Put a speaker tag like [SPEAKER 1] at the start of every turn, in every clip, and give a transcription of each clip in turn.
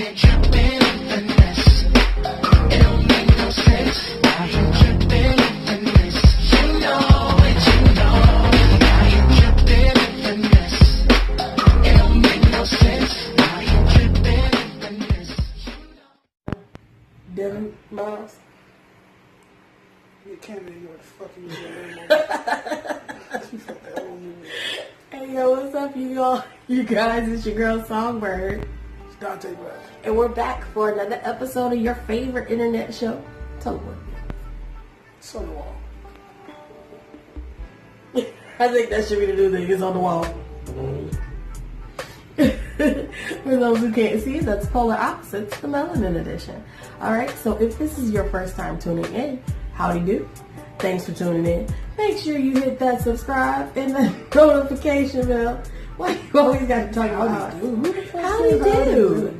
[SPEAKER 1] you tripping in this? It don't make no sense. Why you tripping in this? You know it, you know. Why you tripping in this? It don't make no sense. Why you tripping in this?
[SPEAKER 2] Devin Miles.
[SPEAKER 3] You can't even know what the fuck you doing.
[SPEAKER 2] Hey yo, what's up you guys? It's your girl Songbird.
[SPEAKER 3] It's Dante Black.
[SPEAKER 2] And we're back for another episode of your favorite internet show. Tell them what
[SPEAKER 3] It's on the wall.
[SPEAKER 2] it is. I think that should be the new thing. It's on the wall. For those who can't see, that's Polar Opposites, the Melanin edition. Alright, so if this is your first time tuning in, howdy do. Thanks for tuning in. Make sure you hit that subscribe and the notification bell. Why you always got to talk about howdy do?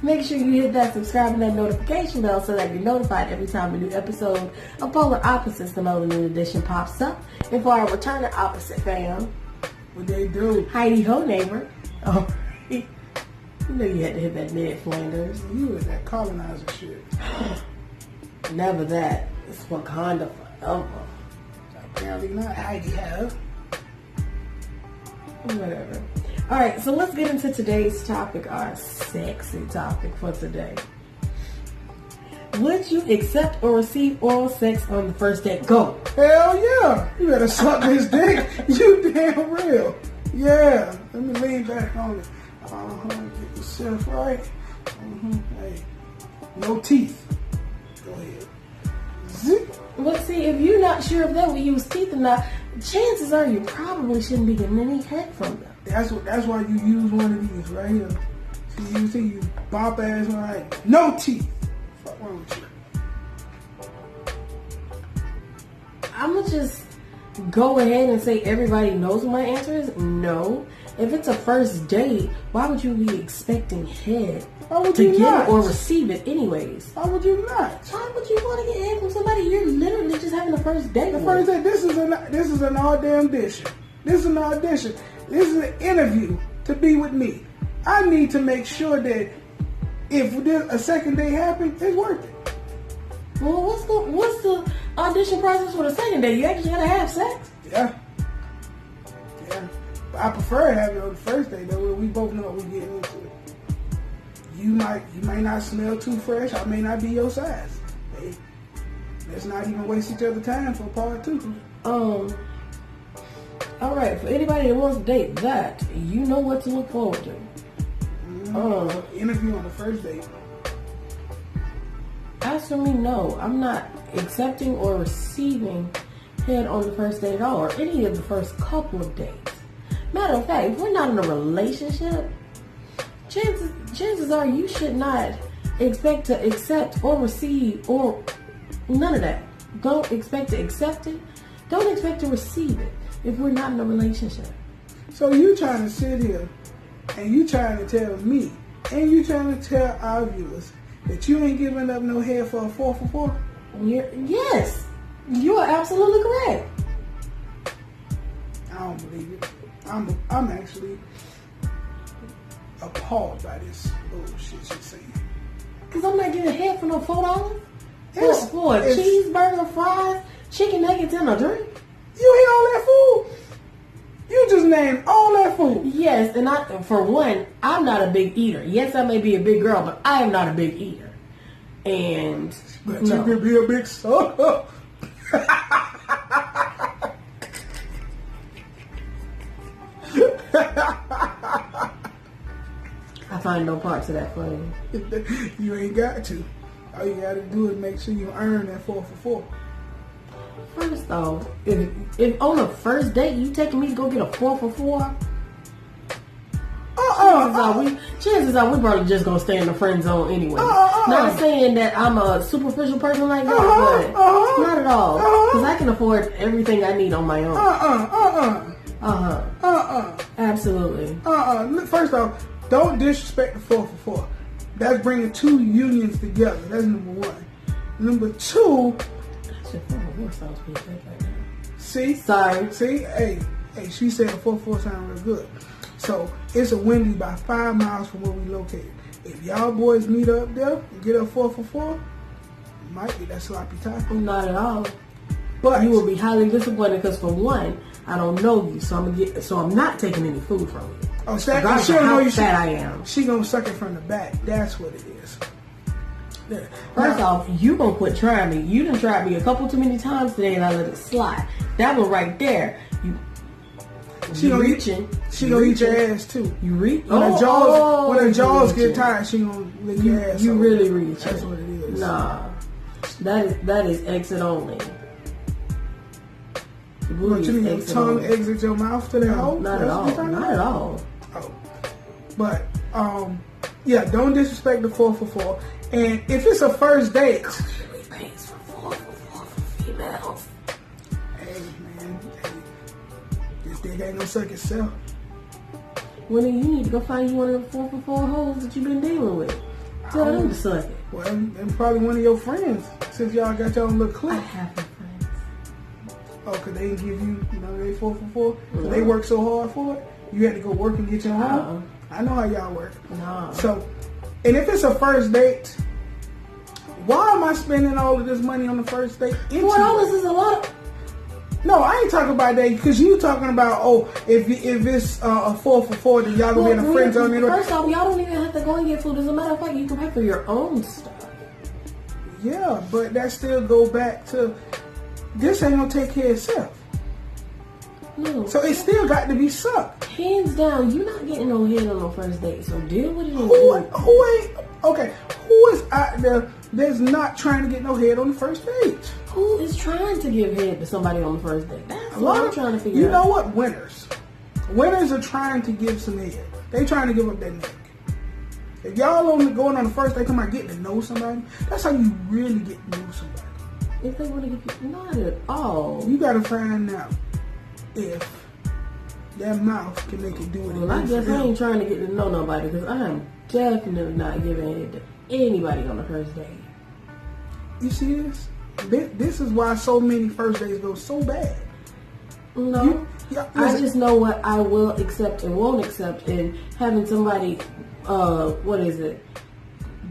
[SPEAKER 2] Make sure you hit that subscribe and that notification bell so that you're notified every time a new episode of Polar Opposites, the Melanin edition pops up. And for our returning opposite fam,
[SPEAKER 3] What they do?
[SPEAKER 2] Heidi Ho neighbor. Oh, you know you had to hit that Ned Flanders.
[SPEAKER 3] You was that colonizer shit.
[SPEAKER 2] Never that. It's Wakanda forever.
[SPEAKER 3] Apparently not. Heidi have.
[SPEAKER 2] Whatever. Alright, so let's get into today's topic, our sexy topic for today. Would you accept or receive oral sex on the first date? Go!
[SPEAKER 3] Hell yeah! You better suck this dick. You damn real. Yeah. Let me lean back on it. Get yourself right. Hey. No teeth. Go ahead. Zip.
[SPEAKER 2] Well, see, if you're not sure if they will use teeth or not, chances are you probably shouldn't be getting any head from them.
[SPEAKER 3] That's why you use one of these right here. So you see you bop ass right. No teeth. Fuck wrong with you?
[SPEAKER 2] I'm gonna just go ahead and say everybody knows what my answer is. No. If it's a first date, why would you be expecting head
[SPEAKER 3] Why would
[SPEAKER 2] to
[SPEAKER 3] you
[SPEAKER 2] get
[SPEAKER 3] not?
[SPEAKER 2] it or receive it anyways?
[SPEAKER 3] Why would you not?
[SPEAKER 2] Why would you want to get head from somebody you're literally just having a first date
[SPEAKER 3] The
[SPEAKER 2] with?
[SPEAKER 3] first day, this is an audition. This is an audition. This is an interview to be with me. I need to make sure that if a second day happens, it's worth it.
[SPEAKER 2] Well, what's the audition process for the second date? You actually gotta have sex?
[SPEAKER 3] Yeah. But I prefer having it on the first day, though, where we both know what we're getting into. You may not smell too fresh. I may not be your size. Hey, let's not even waste each other's time for part two.
[SPEAKER 2] Alright, for anybody that wants to date that, you know what to look forward to.
[SPEAKER 3] Interview on the first date.
[SPEAKER 2] As for me, no. I'm not accepting or receiving head on the first date at all, or any of the first couple of dates. Matter of fact, if we're not in a relationship, chances are you should not expect to accept or receive or none of that. Don't expect to accept it. Don't expect to receive it if we're not in a relationship.
[SPEAKER 3] So you trying to sit here and you trying to tell me and you trying to tell our viewers that you ain't giving up no head for a 4 for 4?
[SPEAKER 2] Yes, you are absolutely correct.
[SPEAKER 3] I don't believe it. I'm actually appalled by this bullshit you're saying.
[SPEAKER 2] Because I'm not getting head for no $4
[SPEAKER 3] Yes,
[SPEAKER 2] for a cheeseburger, fries, chicken nuggets, and a drink.
[SPEAKER 3] You ate all that food? You just named all that food.
[SPEAKER 2] Yes, and for one, I'm not a big eater. Yes, I may be a big girl, but I am not a big eater. And
[SPEAKER 3] But
[SPEAKER 2] no.
[SPEAKER 3] you could be a big sucker.
[SPEAKER 2] I find no parts of that funny.
[SPEAKER 3] You ain't got to. All you gotta do is make sure you earn that 4 for 4.
[SPEAKER 2] First off, if on the first date you taking me to go get a 4 for 4, chances are we probably just gonna stay in the friend zone anyway. Not saying that I'm a superficial person like that, but not at all. Because I can afford everything I need on my own. Absolutely.
[SPEAKER 3] First off, don't disrespect the 4 for 4. That's bringing two unions together. That's number one. Number two,
[SPEAKER 2] Shit, 4 for 4 sounds pretty good right now.
[SPEAKER 3] see?
[SPEAKER 2] Sorry.
[SPEAKER 3] See? Hey, she said a 4 for 4 sound real good. So, it's a Wendy's by 5 miles from where we located. if y'all boys meet up there and get a 4 for 4, it might be that sloppy taco.
[SPEAKER 2] Not at all.
[SPEAKER 3] But
[SPEAKER 2] You will be highly disappointed because for one, I don't know you, so I'm not taking any food from you.
[SPEAKER 3] oh, that,
[SPEAKER 2] Regardless
[SPEAKER 3] she
[SPEAKER 2] of
[SPEAKER 3] don't know
[SPEAKER 2] how
[SPEAKER 3] you.
[SPEAKER 2] fat I am.
[SPEAKER 3] She gonna suck it from the back. That's what it is. Yeah.
[SPEAKER 2] First
[SPEAKER 3] Now,
[SPEAKER 2] off, you gonna quit trying me. You done tried me a couple too many times today, and I let it slide. That one right there,
[SPEAKER 3] she
[SPEAKER 2] you
[SPEAKER 3] gonna
[SPEAKER 2] reaching.
[SPEAKER 3] She gonna eat your ass too.
[SPEAKER 2] You reach.
[SPEAKER 3] When her jaws
[SPEAKER 2] you
[SPEAKER 3] get tired, she gonna lick your ass.
[SPEAKER 2] You
[SPEAKER 3] over.
[SPEAKER 2] really reach.
[SPEAKER 3] That's what it is.
[SPEAKER 2] Nah, that is exit only. The
[SPEAKER 3] What
[SPEAKER 2] booty
[SPEAKER 3] you mean?
[SPEAKER 2] is
[SPEAKER 3] Your
[SPEAKER 2] exit
[SPEAKER 3] tongue
[SPEAKER 2] only.
[SPEAKER 3] exits your mouth to the hole?
[SPEAKER 2] Not at
[SPEAKER 3] That's
[SPEAKER 2] all.
[SPEAKER 3] what you're talking
[SPEAKER 2] Not
[SPEAKER 3] about?
[SPEAKER 2] at all.
[SPEAKER 3] Oh. But yeah, don't disrespect the 4 for 4. And if it's a first date,
[SPEAKER 2] Usually pays for 4 for females.
[SPEAKER 3] hey man, hey, this dick ain't gonna suck itself.
[SPEAKER 2] Well, then you need to go find you one of the 4 for 4 hoes that you've been dealing with. Tell them to suck it.
[SPEAKER 3] Well, and probably one of your friends, since y'all got your own little
[SPEAKER 2] I
[SPEAKER 3] clique.
[SPEAKER 2] have no friends.
[SPEAKER 3] Oh, cause they didn't give you, they 4 for 4. Cause they worked so hard for it. You had to go work and get your own. I know how y'all work.
[SPEAKER 2] No.
[SPEAKER 3] So, and if it's a first date, why am I spending all of this money on the first date?
[SPEAKER 2] $4 is a lot.
[SPEAKER 3] No, I ain't talking about that because you talking about if it's a 4 for 4, then y'all gonna be in a friend zone.
[SPEAKER 2] First off, y'all don't even have to go and get food. As a matter of fact, you can pay for your own stuff.
[SPEAKER 3] Yeah, but that still go back to this ain't gonna take care of itself.
[SPEAKER 2] No.
[SPEAKER 3] So it still got to be sucked.
[SPEAKER 2] Hands down, you're not getting no head on the first date. So deal with it.
[SPEAKER 3] Who ain't okay? Who is out there that's not trying to get no head on the first date?
[SPEAKER 2] Who is trying to give head to somebody on the first date? That's
[SPEAKER 3] A
[SPEAKER 2] what
[SPEAKER 3] lot
[SPEAKER 2] I'm
[SPEAKER 3] of
[SPEAKER 2] trying to figure
[SPEAKER 3] you
[SPEAKER 2] out.
[SPEAKER 3] know what? Winners are trying to give some head. They trying to give up their neck. If y'all only going on the first date, come out getting to know somebody. That's how you really get to know somebody.
[SPEAKER 2] If they want to give you, not at all.
[SPEAKER 3] You gotta find out if that mouth can make it do what it
[SPEAKER 2] Well, I
[SPEAKER 3] do
[SPEAKER 2] guess
[SPEAKER 3] for
[SPEAKER 2] I
[SPEAKER 3] them.
[SPEAKER 2] ain't trying to get to know nobody because I am definitely not giving head to anybody on the first date.
[SPEAKER 3] You see this? This is why so many first dates go so bad.
[SPEAKER 2] No. I
[SPEAKER 3] listen,
[SPEAKER 2] just know what I will accept and won't accept, and having somebody,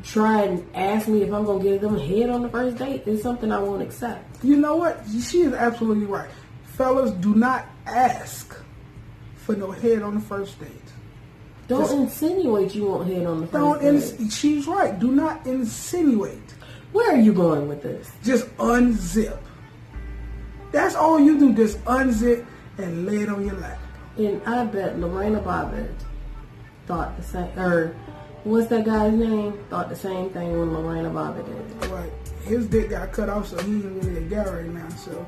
[SPEAKER 2] try and ask me if I'm gonna give them a head on the first date is something I won't accept.
[SPEAKER 3] you know what? She is absolutely right. Fellas, do not ask for no head on the first date.
[SPEAKER 2] Don't
[SPEAKER 3] Just-
[SPEAKER 2] insinuate you want head on the
[SPEAKER 3] Don't.
[SPEAKER 2] first date.
[SPEAKER 3] She's right. Do not insinuate.
[SPEAKER 2] Where are you going with this?
[SPEAKER 3] Just unzip. That's all you do. Just unzip and lay it on your lap.
[SPEAKER 2] And I bet Lorena Bobbitt thought the same, or what's that guy's name? Thought the same thing when Lorena Bobbitt did.
[SPEAKER 3] But his dick got cut off, so he ain't really a guy right now. So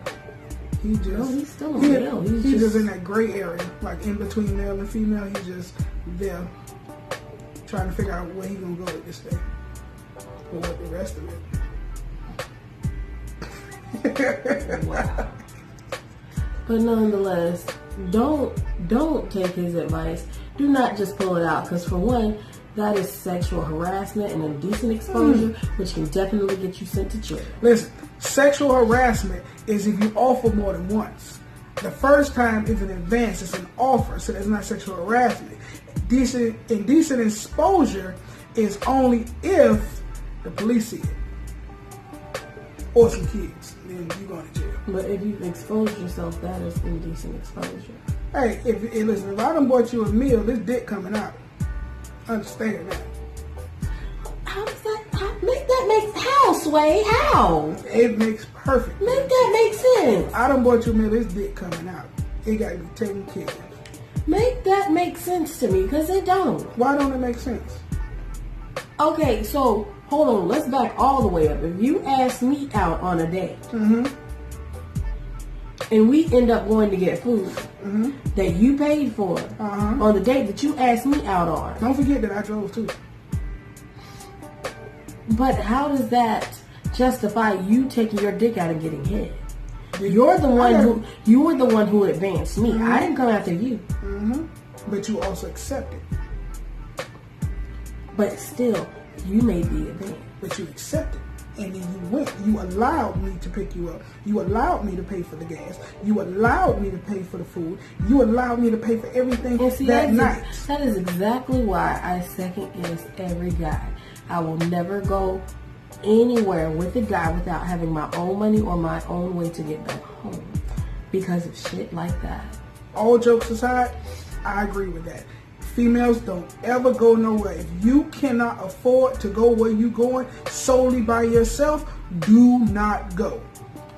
[SPEAKER 3] he just
[SPEAKER 2] No, he's still a male.
[SPEAKER 3] He's just in that gray area, like in between male and female. He's just there, trying to figure out where he gonna go with this thing, or what the rest of it.
[SPEAKER 2] Wow. But nonetheless, don't take his advice. Do not just pull it out, because for one, that is sexual harassment and indecent exposure, which can definitely get you sent to jail.
[SPEAKER 3] Listen, sexual harassment is if you offer more than once. The first time is an advance, it's an offer, so that's not sexual harassment. Indecent exposure is only if the police see it. Or some kids, then you going to jail.
[SPEAKER 2] But if you've exposed yourself, that is indecent exposure.
[SPEAKER 3] Hey, listen, if I done bought you a meal, this dick coming out. Understand that.
[SPEAKER 2] How does that how, Sway? How?
[SPEAKER 3] It makes perfect
[SPEAKER 2] Make
[SPEAKER 3] sense.
[SPEAKER 2] that make sense.
[SPEAKER 3] I done bought you a meal, this dick coming out. It got to be taken care of.
[SPEAKER 2] Make that make sense to me, because it don't.
[SPEAKER 3] Why don't it make sense?
[SPEAKER 2] Okay, so hold on. Let's back all the way up. If you ask me out on a date, and we end up going to get food that you paid for on the date that you asked me out on,
[SPEAKER 3] Don't forget that I drove too.
[SPEAKER 2] but how does that justify you taking your dick out and getting hit? You're the one who advanced me. I didn't come after you.
[SPEAKER 3] But you also accept it.
[SPEAKER 2] But still, you made the advance.
[SPEAKER 3] But you accept it. and then you went. You allowed me to pick you up. You allowed me to pay for the gas. You allowed me to pay for the food. You allowed me to pay for everything that night.
[SPEAKER 2] That is exactly why I second guess every guy. I will never go anywhere with a guy without having my own money or my own way to get back home because of shit like that.
[SPEAKER 3] All jokes aside, I agree with that. Females don't ever go nowhere. If you cannot afford to go where you going solely by yourself, do not go.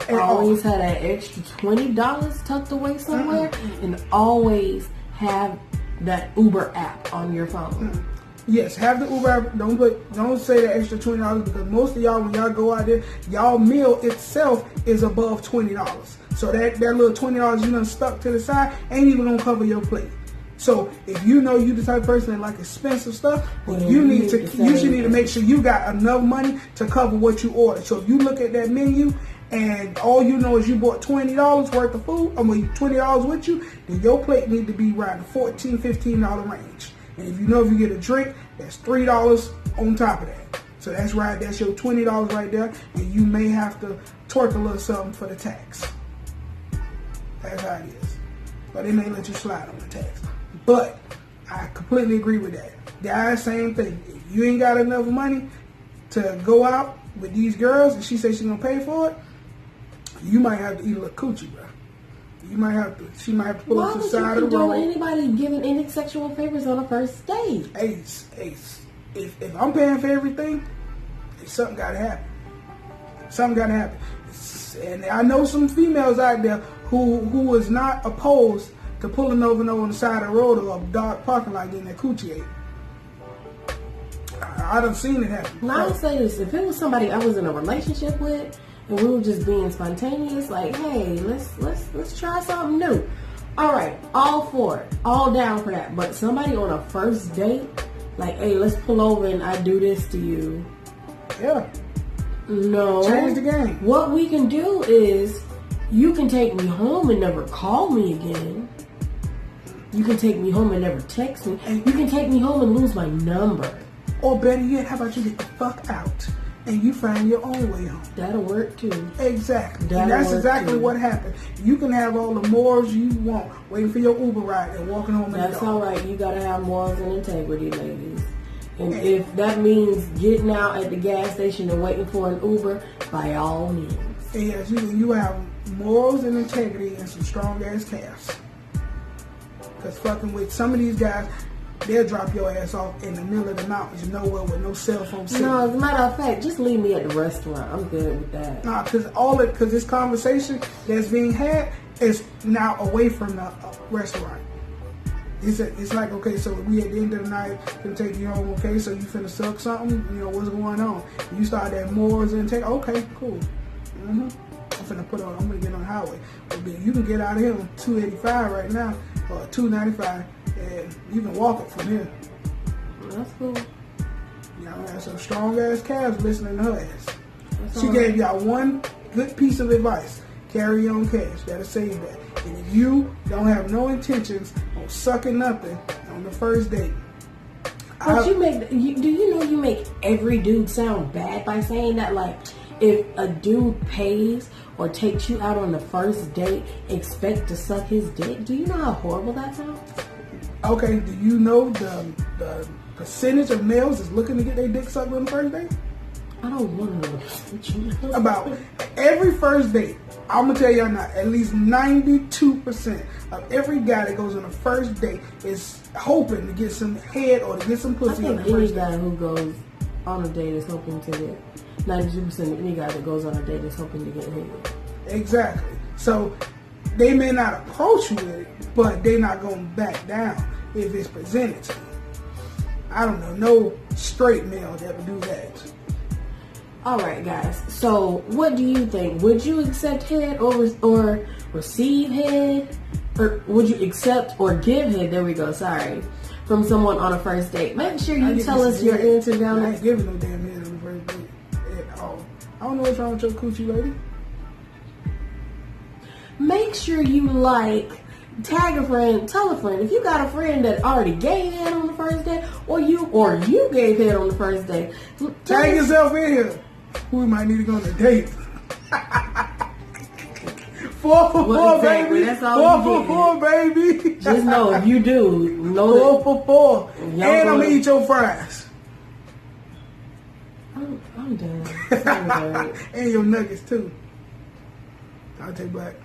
[SPEAKER 2] Always have that extra $20 tucked away somewhere, and always have that Uber app on your phone.
[SPEAKER 3] Yes, have the Uber app. Don't say the extra $20 because most of y'all, when y'all go out there, y'all meal itself is above $20. So that little $20 you done stuck to the side ain't even gonna cover your plate. So if you know you the type of person that like expensive stuff, then you should need to make sure you got enough money to cover what you order. So if you look at that menu and all you know is you bought $20 worth of food, $20 with you, then your plate need to be around the $14, $15 range. And if you know if you get a drink, that's $3 on top of that. So that's right, that's your $20 right there, and you may have to twerk a little something for the tax. That's how it is. But they may let you slide on the tax. But I completely agree with that. Guys, same thing. If you ain't got enough money to go out with these girls and she says she's gonna pay for it, you might have to eat a little coochie, bro. You might have to. She might have to pull up to the side of the road.
[SPEAKER 2] Why would you condone anybody giving any sexual favors on a first date?
[SPEAKER 3] Ace. If I'm paying for everything, something gotta happen. Something gotta happen. And I know some females out there who is not opposed to pulling over on the side of the road or a dark parking lot getting their coochie ate. I done seen it happen.
[SPEAKER 2] Now I'll say this: if it was somebody I was in a relationship with, and we were just being spontaneous, like, hey, let's try something new. All right, all for it, all down for that. But somebody on a first date, like, hey, let's pull over and I do this to you.
[SPEAKER 3] Yeah.
[SPEAKER 2] No.
[SPEAKER 3] Change the game.
[SPEAKER 2] What we can do is, you can take me home and never call me again. You can take me home and never text me. And you can take me home and lose my number.
[SPEAKER 3] Or better yet, how about you get the fuck out and you find your own way home?
[SPEAKER 2] That'll work too.
[SPEAKER 3] Exactly. And that's exactly what happened. You can have all the morals you want, waiting for your Uber ride and walking home.
[SPEAKER 2] That's all right. You gotta have morals and integrity, ladies. And if that means getting out at the gas station and waiting for an Uber, by all means.
[SPEAKER 3] Yes, you have morals and integrity and some strong ass calves. Because fucking with some of these guys, they'll drop your ass off in the middle of the mountains, nowhere with no cell phone signal.
[SPEAKER 2] No, as a matter of fact, just leave me at the restaurant. I'm good with that.
[SPEAKER 3] Nah, because this conversation that's being had is now away from the restaurant. It's like, okay, so we at the end of the night can take you home, okay, so you finna suck something, you know, what's going on? You start that morals and take, okay, cool. I'm gonna get on the highway. But you can get out of here on 285 right now, or 295, and you can walk it from here.
[SPEAKER 2] That's cool.
[SPEAKER 3] Y'all have some strong ass calves listening to her ass.
[SPEAKER 2] That's
[SPEAKER 3] She
[SPEAKER 2] all
[SPEAKER 3] gave
[SPEAKER 2] right.
[SPEAKER 3] y'all one good piece of advice. Carry your own cash. That'll save that. And if you don't have no intentions on sucking nothing on the first date,
[SPEAKER 2] But do you know you make every dude sound bad by saying that? Like, if a dude pays or takes you out on the first date, expect to suck his dick. Do you know how horrible that sounds?
[SPEAKER 3] okay, do you know the percentage of males is looking to get their dick sucked on the first date?
[SPEAKER 2] I don't want to know what you know.
[SPEAKER 3] About every first date, I'm gonna tell y'all now, at least 92% of every guy that goes on a first date is hoping to get some head or to get some
[SPEAKER 2] I
[SPEAKER 3] pussy on
[SPEAKER 2] think
[SPEAKER 3] the
[SPEAKER 2] any
[SPEAKER 3] first date.
[SPEAKER 2] guy who goes on a date is hoping to get 92% of any guy that goes on a date is hoping to get hit.
[SPEAKER 3] Exactly. So they may not approach you with it, but they're not gonna back down if it's presented to you. I don't know no straight male that would do that.
[SPEAKER 2] All right, guys. So, what do you think? Would you accept head or receive head, or would you accept or give head? There we go. Sorry, from someone on a first date. Make sure you tell us your answer down
[SPEAKER 3] I
[SPEAKER 2] there.
[SPEAKER 3] ain't giving no damn head on the first date at all. I don't know what's wrong with your coochie, lady.
[SPEAKER 2] Make sure you tag a friend, tell a friend. If you got a friend that already gave head on the first date, or you gave head on the first date,
[SPEAKER 3] Tag yourself in here. We might need to go on a date. 4 for
[SPEAKER 2] Well,
[SPEAKER 3] 4,
[SPEAKER 2] exactly.
[SPEAKER 3] baby.
[SPEAKER 2] That's all
[SPEAKER 3] 4
[SPEAKER 2] you
[SPEAKER 3] for 4, baby.
[SPEAKER 2] Just know if you do, know
[SPEAKER 3] 4
[SPEAKER 2] that
[SPEAKER 3] for 4.
[SPEAKER 2] Y'all
[SPEAKER 3] And I'm
[SPEAKER 2] go-
[SPEAKER 3] gonna eat your fries.
[SPEAKER 2] I'm done. I'm done.
[SPEAKER 3] And your nuggets too. I'll take black.